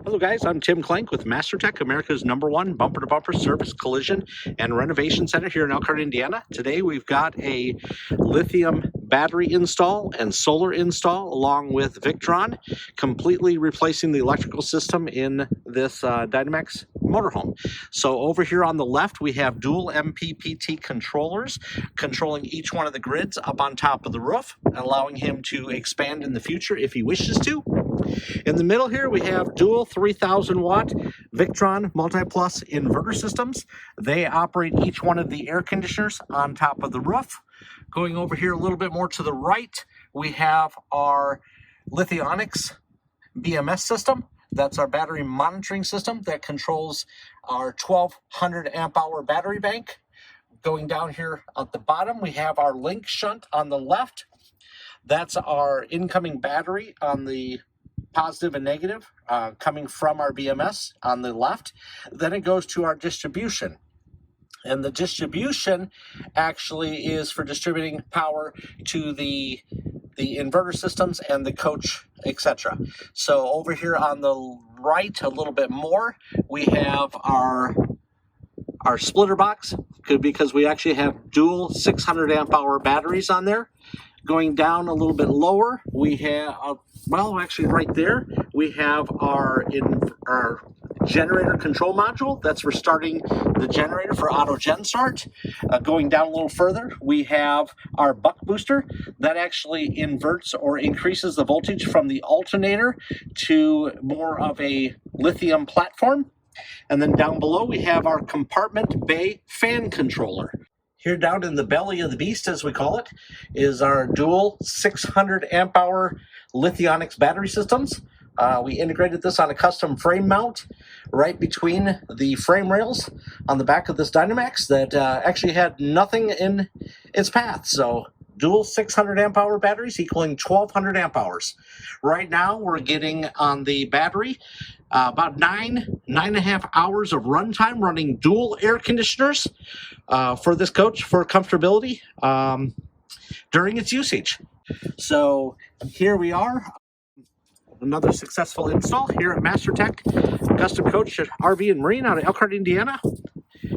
Hello guys, I'm Tim Clank with MasterTech, America's #1 bumper-to-bumper service, collision, and renovation center here in Elkhart, Indiana. Today we've got a lithium battery install and solar install along with Victron, completely replacing the electrical system in this Dynamax motorhome. So over here on the left we have dual MPPT controllers controlling each one of the grids up on top of the roof, allowing him to expand in the future if he wishes to. In the middle here we have dual 3000 watt Victron multi-plus inverter systems. They operate each one of the air conditioners on top of the roof. Going over here a little bit more to the right, we have our Lithionics BMS system. That's our battery monitoring system that controls our 1200 amp hour battery bank. Going down here at the bottom, we have our link shunt on the left. That's our incoming battery on the positive and negative coming from our BMS on the left. Then it goes to our distribution. And the distribution actually is for distributing power to the inverter systems and the coach, etc. So over here on the right a little bit more, we have our splitter box, because we actually have dual 600 amp hour batteries on there. Going down a little bit lower, we have, well, actually right there, we have our generator control module. That's for starting the generator for auto gen start. Going down a little further, we have our buck booster that actually inverts or increases the voltage from the alternator to more of a lithium platform. And then down below, we have our compartment bay fan controller. Here down in the belly of the beast, as we call it, is our dual 600 amp hour Lithionics battery systems. We integrated this on a custom frame mount right between the frame rails on the back of this Dynamax that actually had nothing in its path. So dual 600 amp hour batteries equaling 1200 amp hours. Right now we're getting on the battery about 9.5 hours of runtime running dual air conditioners for this coach for comfortability during its usage. So here we are, another successful install here at MasterTech Custom Coach at RV and Marine out of Elkhart, Indiana,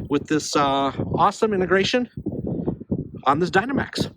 with this awesome integration on this Dynamax.